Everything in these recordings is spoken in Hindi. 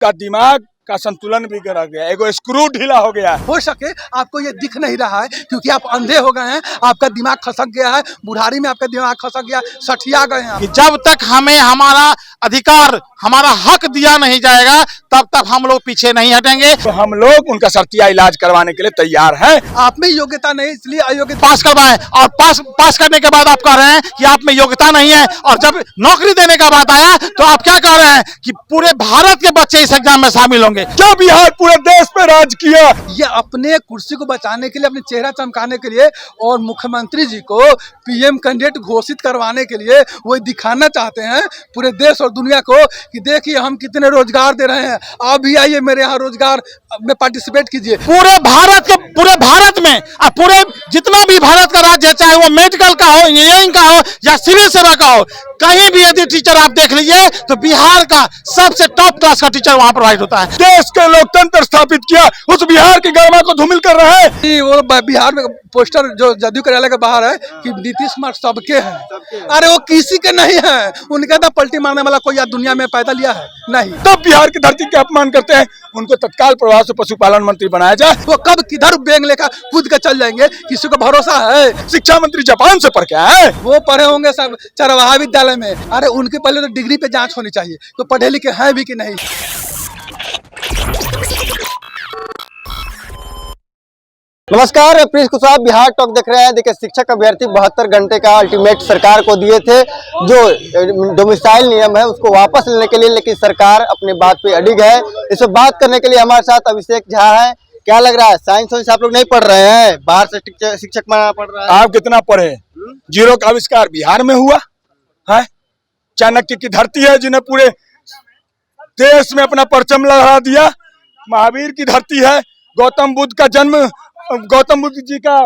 का दिमाग का संतुलन बिगड़ गया, एगो स्क्रू ढीला हो गया। हो सके आपको ये दिख नहीं रहा है क्योंकि आप अंधे हो गए हैं, आपका दिमाग खसक गया है, बुढ़ारी में आपका दिमाग खसक गया, सठिया गए हैं। कि जब तक हमें हमारा अधिकार, हमारा हक दिया नहीं जाएगा तब तक हम लोग पीछे नहीं हटेंगे। तो हम लोग उनका शर्तिया इलाज करवाने के लिए तैयार हैं। आप में योग्यता नहीं इसलिए अयोग्य पास करवाएं और पास करने के बाद आप कह रहे हैं कि आप में योग्यता नहीं है, और जब नौकरी देने का बात आया तो आप क्या कह रहे हैं कि पूरे भारत के बच्चे इस एग्जाम में शामिल होंगे। क्या बिहार पूरे देश पे राज किया? ये अपने कुर्सी को बचाने के लिए, अपने चेहरा चमकाने के लिए और मुख्यमंत्री जी को पीएम कैंडिडेट घोषित करवाने के लिए वो दिखाना चाहते हैं पूरे देश और दुनिया को कि देखिए हम कितने रोजगार दे रहे हैं, आप भी आइए मेरे यहाँ रोजगार में पार्टिसिपेट कीजिए। पूरे भारत में और पूरे जितना भी भारत का राज्य है, चाहे वो मेडिकल का हो, इंजीनियरिंग का हो या सिविल सेवा का हो, कहीं भी यदि टीचर आप देख लीजिए तो बिहार का सबसे टॉप क्लास का टीचर वहां प्रोवाइड होता है। देश के लोकतंत्र स्थापित किया, उस बिहार की गरिमा को धूमिल कर रहे हैं। वो बिहार में पोस्टर जो जदयू कार्यालय के बाहर है कि नीतीश कुमार सबके हैं, अरे वो किसी के नहीं है। उनका तो पलटी मारने वाला कोई दुनिया में पैदा लिया है नहीं। तब बिहार की धरती के अपमान करते हैं, उनको तत्काल प्रभाव से पशुपालन मंत्री बनाया जाए। वो कब किधर बेंग लेकर कूद के चल जाएंगे, किसी को भरोसा है? शिक्षा मंत्री जापान से पढ़ के आए, वो पढ़े होंगे सब चरवाहा विद्यालय में। अरे उनके पहले तो डिग्री पे जांच होनी चाहिए, तो पढ़े लिखे हैं भी कि नहीं। नमस्कार, प्रिंस कुशवाहा बिहार टॉक देख रहे हैं। देखिए, शिक्षक अभ्यर्थी 72 घंटे का अल्टीमेट सरकार को दिए थे, जो डोमिसाइल नियम है उसको वापस लेने के लिए, लेकिन सरकार अपने बात पे अडिग है। इस पर बात करने के लिए हमारे साथ अभिषेक झा है। क्या लग रहा है, साइंस आप लोग नहीं पढ़ रहे हैं? बाहर से शिक्षक माना पढ़ रहा है। आप कितना पढ़े? जीरो का आविष्कार बिहार में हुआ है। चाणक्य की धरती है जिन्हें पूरे देश में अपना परचम लहरा दिया। महावीर की धरती है। गौतम बुद्ध का जन्म, गौतम बुद्ध जी का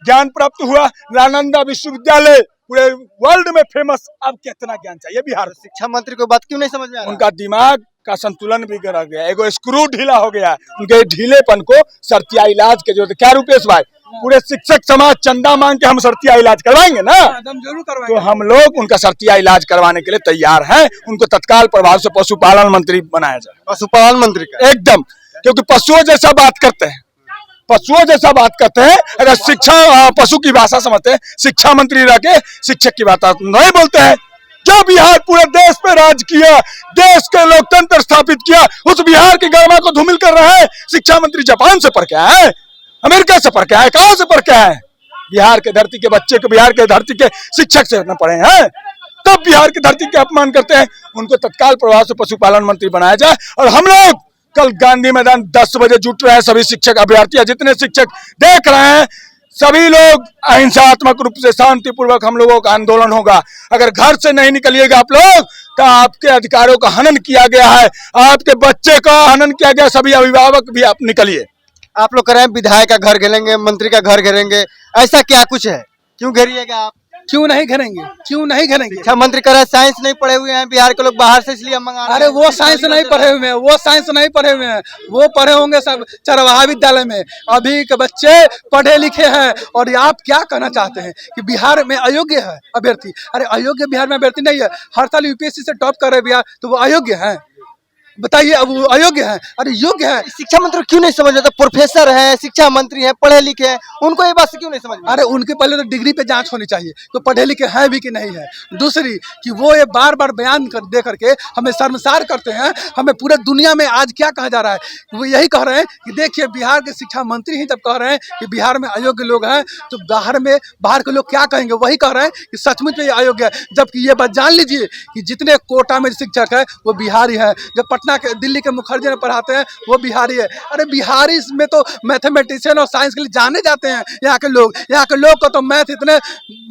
ज्ञान प्राप्त हुआ। नालंदा विश्वविद्यालय पूरे वर्ल्ड में फेमस। अब कितना ज्ञान चाहिए बिहार को? शिक्षा मंत्री को बात क्यों नहीं समझ में आ रहा? उनका दिमाग का संतुलन बिगड़ गया, एगो स्क्रू ढीला हो गया। उनके ढीलेपन को शर्तिया इलाज के जो क्या रूपेश भाई, पूरे शिक्षक समाज चंदा मांग के हम शर्तिया इलाज करवाएंगे ना, जरूर करवाएंगे। तो हम लोग उनका शर्तिया इलाज करवाने के लिए तैयार हैं। उनको तत्काल प्रभाव से पशुपालन मंत्री बनाया जाए। पशुपालन मंत्री का एकदम, क्योंकि पशुओं जैसा बात करते हैं, पशुओं जैसा बात करते हैं। अगर शिक्षा पशु की भाषा समझते हैं, शिक्षा मंत्री रह के शिक्षक की बात नहीं बोलते हैं। क्या बिहार पूरे देश पे राज किया, देश के लोकतंत्र स्थापित किया, उस बिहार की गरिमा को धूमिल कर रहे हैं। शिक्षा मंत्री जापान से पढ़ के आए, अमेरिका से पढ़ के आए, कहां से पढ़ के आए? बिहार के धरती के बच्चे को बिहार के धरती के शिक्षक से न पढ़े हैं, तब बिहार की धरती के अपमान करते हैं। उनको तत्काल प्रभाव से पशुपालन मंत्री बनाया जाए। और हम लोग कल गांधी मैदान 10 बजे जुट रहे हैं। सभी शिक्षक अभ्यर्थी, जितने शिक्षक देख रहे हैं, सभी लोग अहिंसात्मक रूप से शांतिपूर्वक हम लोगों का आंदोलन होगा। अगर घर से नहीं निकलिएगा आप लोग तो आपके अधिकारों का हनन किया गया है, आपके बच्चे का हनन किया गया। सभी अभिभावक भी आप निकलिए। आप लोग कह रहे हैं विधायक का घर घेरेंगे, मंत्री का घर घेरेंगे, ऐसा क्या कुछ है? क्यों घेरिएगा आप? क्यों नहीं घेरेंगे? क्यों नहीं घेरेंगे? शिक्षा मंत्री कह रहे हैं साइंस नहीं पढ़े हुए हैं बिहार के लोग, बाहर से इसलिए मंगा रहे हैं। अरे वो साइंस नहीं पढ़े हुए हैं, वो साइंस नहीं पढ़े हुए हैं, वो पढ़े होंगे सब चरवाहा विद्यालय में। अभी के बच्चे पढ़े लिखे हैं। और आप क्या कहना चाहते हैं कि बिहार में अयोग्य है अभ्यर्थी? अरे अयोग्य बिहार में अभ्यर्थी नहीं है। हर साल यूपीएससी से टॉप कर रहे बिहार, तो वो अयोग्य है? बताइए, अब वो अयोग्य है? अरे योग्य है। शिक्षा मंत्री क्यों नहीं समझ रहे? प्रोफेसर है, शिक्षा मंत्री है, पढ़े लिखे हैं, उनको ये बात से क्यों नहीं समझ में? अरे उनके पहले तो डिग्री पे जांच होनी चाहिए, तो पढ़े लिखे हैं भी कि नहीं है। दूसरी कि वो ये बार बार बयान दे करके हमें शर्मसार करते हैं। हमें पूरे दुनिया में आज क्या कहा जा रहा है, वो यही कह रहे हैं कि देखिए बिहार के शिक्षा मंत्री ही जब कह रहे हैं कि बिहार में अयोग्य लोग हैं, तो बाहर के लोग क्या कहेंगे? वही कह रहे हैं कि सचमुच में ये अयोग्य है। जबकि ये बात जान लीजिए कि जितने कोटा में शिक्षक है वो बिहारी है। जब पटना के, दिल्ली के मुखर्जी में पढ़ाते हैं वो बिहारी है। अरे बिहारी में तो मैथमेटिशियन और साइंस के लिए जाने जाते हैं यहाँ के लोग। यहाँ के लोग को तो मैथ इतने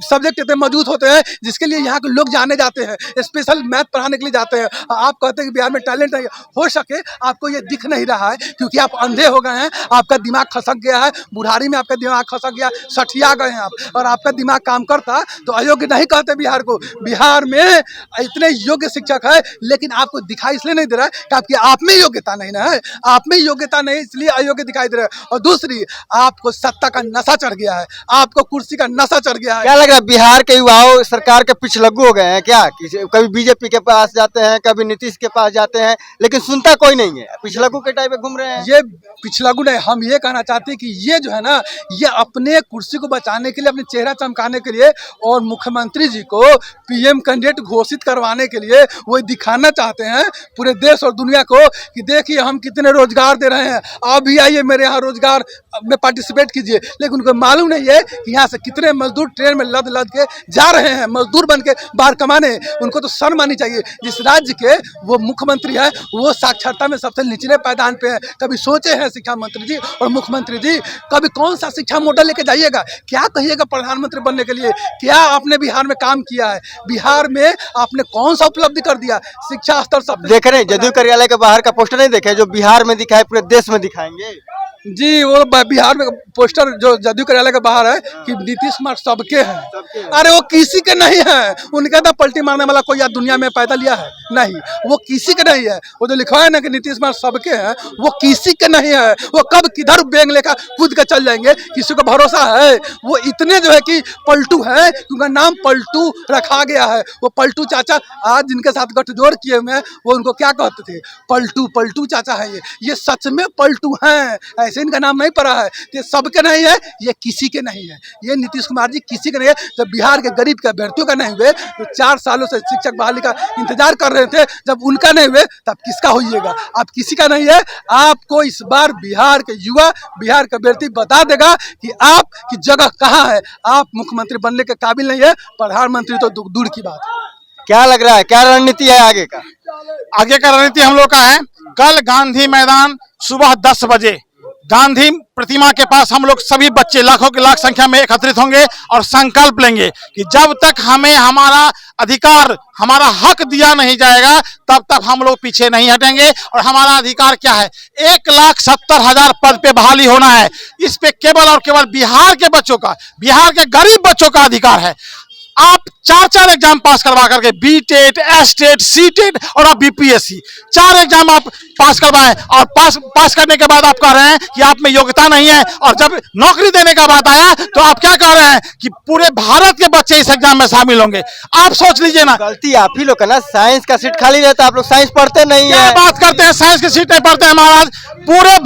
सब्जेक्ट इतने मौजूद होते हैं जिसके लिए यहाँ के लोग जाने जाते हैं, स्पेशल मैथ पढ़ाने के लिए जाते हैं। आप कहते हैं कि बिहार में टैलेंट नहीं है। हो सके आपको ये दिख नहीं रहा है क्योंकि आप अंधे हो गए हैं, आपका दिमाग खसक गया है, बुढ़ारी में आपका दिमाग खसक गया, सठिया गए हैं आप। और आपका दिमाग काम करता तो अयोग्य नहीं कहते बिहार को। बिहार में इतने योग्य शिक्षक है, लेकिन आपको दिखाई इसलिए नहीं दे रहा है कि आपकी आप में योग्यता नहीं ना है, आप में योग्यता नहीं इसलिए अयोग्य दिखाई दे रहे हैं। और दूसरी, आपको सत्ता का नशा चढ़ गया है, आपको कुर्सी का नशा चढ़ गया है। क्या लग रहा है बिहार के युवाओं सरकार के पिछलग्गू हो गए हैं क्या? कभी बीजेपी के पास जाते हैं, कभी नीतीश के पास जाते हैं, लेकिन सुनता कोई नहीं है, पिछलग्गू के टाइप में घूम रहे हैं। ये पिछलग्गू नहीं, हम ये कहना चाहते हैं कि ये जो है ना, ये अपने कुर्सी को बचाने के लिए, अपने चेहरा चमकाने के लिए और मुख्यमंत्री जी को पीएम कैंडिडेट घोषित करवाने के लिए वो दिखाना चाहते हैं पूरे देश और दुनिया को कि देखिए हम कितने रोजगार दे रहे हैं, आप भी आइए मेरे यहाँ रोजगार में पार्टिसिपेट कीजिए। लेकिन उनको मालूम नहीं है कि यहाँ से कितने मजदूर ट्रेन में लद लद के जा रहे हैं मजदूर बन के बाहर कमाने। उनको तो शर्म आनी चाहिए। जिस राज्य के वो मुख्यमंत्री है वो साक्षरता में सबसे निचले पायदान पे है। कभी सोचे हैं शिक्षा मंत्री जी और मुख्यमंत्री जी, कभी कौन सा शिक्षा मॉडल लेके जाइएगा, क्या कहिएगा प्रधानमंत्री बनने के लिए, क्या आपने बिहार में काम किया है, बिहार में आपने कौन सा उपलब्धि कर दिया, शिक्षा स्तर सब देख रहे हैं जदयू कार्यालय के बाहर का पोस्टर नहीं देखे जो बिहार में दिखाए पूरे देश में दिखाएंगे। जी। वो बिहार में पोस्टर जो जदयू कार्यालय के बाहर है कि नीतीश कुमार सबके हैं। अरे वो किसी के नहीं है। उनका तो पलटी मारने वाला कोई यार दुनिया में पैदा लिया है नहीं, वो किसी के नहीं है। वो जो लिखा है ना कि नीतीश कुमार सबके हैं, वो किसी के नहीं है। वो कब किधर बेंग लेकर कूद कर चल जाएंगे, किसी को भरोसा है? वो इतने जो है कि पलटू है, उनका नाम पलटू रखा गया है। वो पलटू चाचा आज जिनके साथ गठजोड़ किए हुए हैं वो उनको क्या कहते थे, पलटू पलटू चाचा है। ये सच में पलटू हैं, ऐसे इनका नाम नहीं पड़ा है। ये सबके नहीं है, ये किसी के नहीं है। ये नीतीश कुमार जी किसी के नहीं है। जब बिहार के गरीब के अभ्यर्थियों का नहीं हुए तो 4 सालों से शिक्षक बहाली का इंतजार कर रहे थे, जब उनका नहीं हुए तब किसका होइएगा? आप किसी का नहीं है। आपको इस बार बिहार के युवा, बिहार के अभ्यर्थी बता देगा कि आपकी जगह कहाँ है। आप मुख्यमंत्री बनने के काबिल नहीं है, प्रधानमंत्री तो दूर की बात है। क्या लग रहा है, क्या रणनीति है आगे का? आगे का रणनीति हम लोग का है, कल गांधी मैदान सुबह 10 बजे गांधी प्रतिमा के पास हम लोग सभी बच्चे लाखों की लाख संख्या में एकत्रित होंगे और संकल्प लेंगे कि जब तक हमें हमारा अधिकार, हमारा हक दिया नहीं जाएगा तब तक हम लोग पीछे नहीं हटेंगे। और हमारा अधिकार क्या है? 1,70,000 पद पे बहाली होना है। इस पे केवल और केवल बिहार के बच्चों का, बिहार के गरीब बच्चों का अधिकार है। आप 4 एग्जाम पास करवा करके B TET, S TET, C TET और अब बीपीएससी 4 एग्जाम आप पास करवाएं और पास करने के बाद आप कह रहे हैं कि आप में योग्यता नहीं है। और जब नौकरी देने का बात आया तो आप क्या कह रहे हैं कि पूरे भारत के बच्चे इस एग्जाम में शामिल होंगे। आप सोच लीजिए ना, गलती आप ही लोग का ना, साइंस का सीट खाली रहता है, आप लोग साइंस पढ़ते नहीं क्या है। बात करते हैं, साइंस की सीट नहीं पढ़ते हैं महाराज। पूरे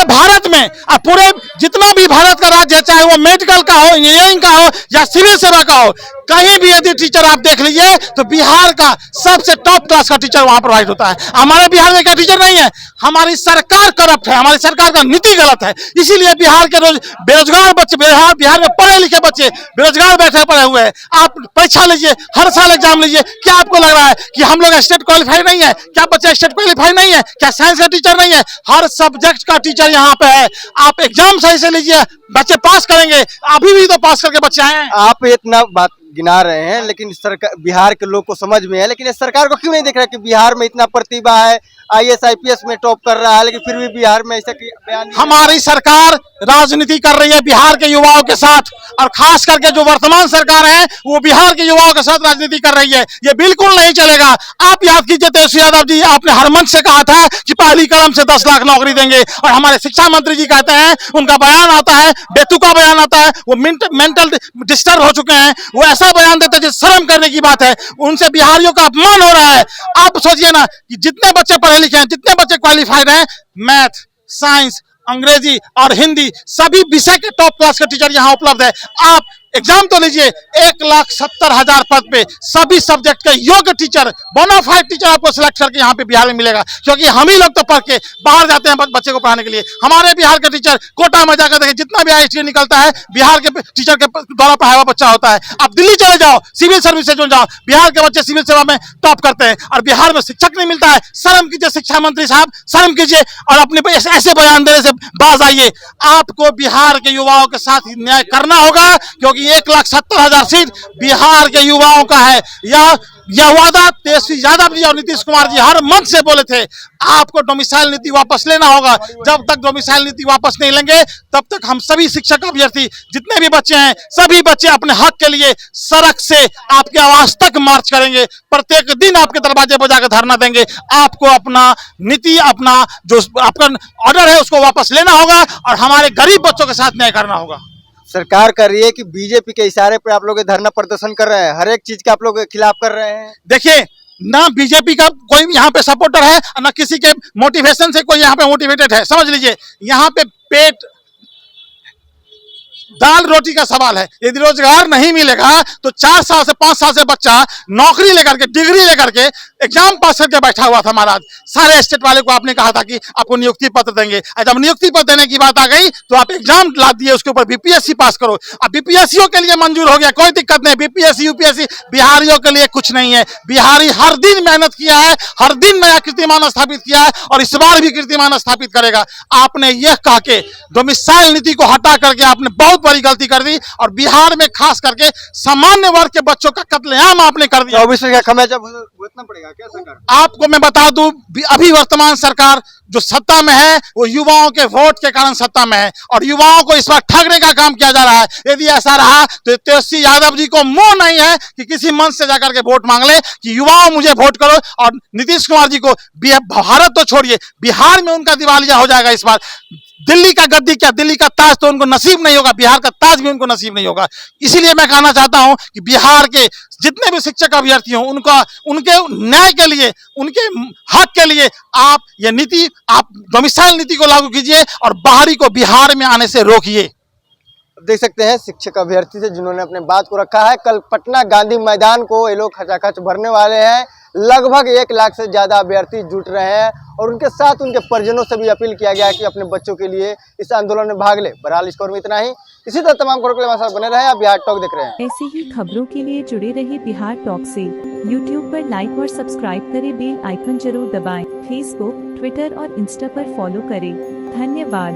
भारत में और पूरे जितना भी भारत का राज्य है, चाहे वो मेडिकल का हो, इंजीनियरिंग का हो या सिविल सेवा का हो, कहीं भी यदि टीचर आप देख लीजिए तो बिहार का सबसे टॉप क्लास का टीचर वहां प्रोवाइड होता है। हमारे बिहार में क्या टीचर नहीं है? हमारी सरकार करप्ट है, हमारी सरकार का नीति गलत है। इसीलिए बिहार के बेरोजगार बच्चे, बिहार में पढ़े लिखे बच्चे बेरोजगार बैठे पड़े हुए हैं। आप परीक्षा लीजिए, हर साल एग्जाम लीजिए, क्या आपको लग रहा है कि हम लोग स्टेट क्वालिफाई नहीं है? क्या बच्चे स्टेट क्वालिफाई नहीं है? क्या साइंस का टीचर नहीं है? हर सब्जेक्ट का टीचर यहाँ पे है। आप एग्जाम सही से लीजिए, बच्चे पास करेंगे। अभी भी तो पास करके बच्चे आए हैं। आप इतना बात गिना रहे हैं, लेकिन सरकार, बिहार के लोग को समझ में है, लेकिन इस सरकार को क्यों नहीं देख रहा कि बिहार में इतना प्रतिभा है, IAS IPS में टॉप कर रहा है, लेकिन फिर भी बिहार में ऐसा बयान नहीं। हमारी सरकार राजनीति कर रही है बिहार के युवाओं के साथ, और खास करके जो वर्तमान सरकार है वो बिहार के युवाओं के साथ राजनीति कर रही है। ये बिल्कुल नहीं चलेगा। आप याद कीजिए तेजस्वी यादव जी, आपने हर मंच से कहा था कि पहली कदम से 10 लाख नौकरी देंगे, और हमारे शिक्षा मंत्री जी कहते हैं, उनका बयान आता है, बेतुका बयान आता है, वो मेंटल डिस्टर्ब हो चुके हैं, वो ऐसा बयान देते हैं जिस शर्म करने की बात है। उनसे बिहारियों का अपमान हो रहा है। आप सोचिए ना कि जितने बच्चे पढ़े लिखे हैं, जितने बच्चे क्वालिफाइड हैं, मैथ, साइंस, अंग्रेजी और हिंदी सभी विषय के टॉप क्लास के टीचर यहाँ उपलब्ध है। आप एग्जाम तो लीजिए, 1,70,000 पद पे सभी सब्जेक्ट के योग्य टीचर, बोनाफाइड टीचर आपको सिलेक्ट करके यहाँ पे बिहार में मिलेगा। क्योंकि हम ही लोग तो पढ़ के बाहर जाते हैं बच्चे को पढ़ाने के लिए। हमारे बिहार के टीचर कोटा में जाकर देखें, जितना भी IIT निकलता है बिहार के टीचर के द्वारा पढ़ाया हुआ बच्चा होता है। आप दिल्ली चले जाओ, सिविल सर्विस से जो जाओ, बिहार के बच्चे सिविल सेवा में टॉप करते हैं, और बिहार में शिक्षक नहीं मिलता है। शर्म कीजिए शिक्षा मंत्री साहब, शर्म कीजिए और अपने ऐसे बयान देने से बाज आइए। आपको बिहार के युवाओं के साथ न्याय करना होगा, क्योंकि 1,70,000 सीट बिहार के युवाओं का है। यह यह वादा तेजस्वी यादव जी और नीतीश कुमार जी हर मंच से बोले थे, आपको डोमिसाइल नीति वापस लेना होगा। जब तक डोमिसाइल नीति वापस नहीं लेंगे तब तक हम सभी शिक्षक अभ्यर्थी जितने भी बच्चे हैं, सभी बच्चे अपने हक के लिए सड़क से आपके आवास तक मार्च करेंगे। प्रत्येक दिन आपके दरवाजे पर जाकर धरना देंगे। आपको अपना नीति, अपना जो आपका ऑर्डर है उसको वापस लेना होगा और हमारे गरीब बच्चों के साथ न्याय करना होगा। सरकार कर रही है कि बीजेपी के इशारे पे आप लोग ये धरना प्रदर्शन कर रहे हैं, हर एक चीज के आप लोग के खिलाफ कर रहे हैं। देखिए, ना बीजेपी का कोई यहाँ पे सपोर्टर है, ना किसी के मोटिवेशन से कोई यहाँ पे मोटिवेटेड है। समझ लीजिए, यहाँ पे पेट दाल रोटी का सवाल है। यदि रोजगार नहीं मिलेगा तो 4 साल से 5 साल से बच्चा नौकरी लेकर के, डिग्री लेकर के एग्जाम पास करके बैठा हुआ था। महाराज, सारे स्टेट वाले को आपने कहा था कि आपको नियुक्ति पत्र देंगे, और जब नियुक्ति पत्र देने की बात आ गई तो आप एग्जाम ला दिए, उसके ऊपर बीपीएससी पास करो। अब बीपीएससी के लिए मंजूर हो गया, कोई दिक्कत नहीं। बीपीएससी यूपीएससी बिहारियों के लिए कुछ नहीं है। बिहारी हर दिन मेहनत किया है, हर दिन नया कीर्तिमान स्थापित किया है और इस बार भी कीर्तिमान स्थापित करेगा। आपने यह कह के डोमिसाइल नीति को हटा करके आपने बहुत बड़ी गलती कर दी और बिहार में खास करके सामान्य वर्ग के बच्चों का कत्लेआम आपने कर दिया। 24 का खमियाजा भुगतना पड़ेगा क्या सरकार? आपको मैं बता दूं, अभी वर्तमान सरकार जो सत्ता में है वो युवाओं के वोट के कारण सत्ता में है और युवाओं को इस बार ठगने का काम किया जा रहा है। यदि ऐसा रहा तो तेजस्वी यादव जी को मुंह नहीं है कि किसी मंच से जाकर के वोट मांग ले कि युवाओं मुझे वोट करो, और नीतीश कुमार जी को भारत तो छोड़िए, बिहार में उनका दिवालिया हो जाएगा इस बार। दिल्ली का गद्दी क्या, दिल्ली का ताज तो उनको नसीब नहीं होगा, बिहार का ताज भी उनको नसीब नहीं होगा। इसीलिए मैं कहना चाहता हूं कि बिहार के जितने भी शिक्षक अभ्यर्थी हों, उनके न्याय के लिए, उनके हक के लिए आप ये नीति, आप डोमिसाइल नीति को लागू कीजिए और बाहरी को बिहार में आने से रोकिए। देख सकते हैं शिक्षक अभ्यर्थी से जिन्होंने अपने बात को रखा है। कल पटना गांधी मैदान को ये लोग खचाखच भरने वाले हैं। लगभग 1 लाख से ज्यादा अभ्यर्थी जुट रहे हैं और उनके साथ उनके परिजनों से भी अपील किया गया है कि अपने बच्चों के लिए इस आंदोलन में भाग ले। बहरहाल इस खबर में इतना ही। इसी तरह तमाम खबरों के लिए हमारे साथ बने रहे। आप बिहार टॉक देख रहे हैं। ऐसी ही खबरों के लिए जुड़े रहिए बिहार टॉक से। यूट्यूब पर लाइक और सब्सक्राइब करें, बेल आइकन जरूर दबाएं। फेसबुक, ट्विटर और इंस्टा पर फॉलो करें। धन्यवाद।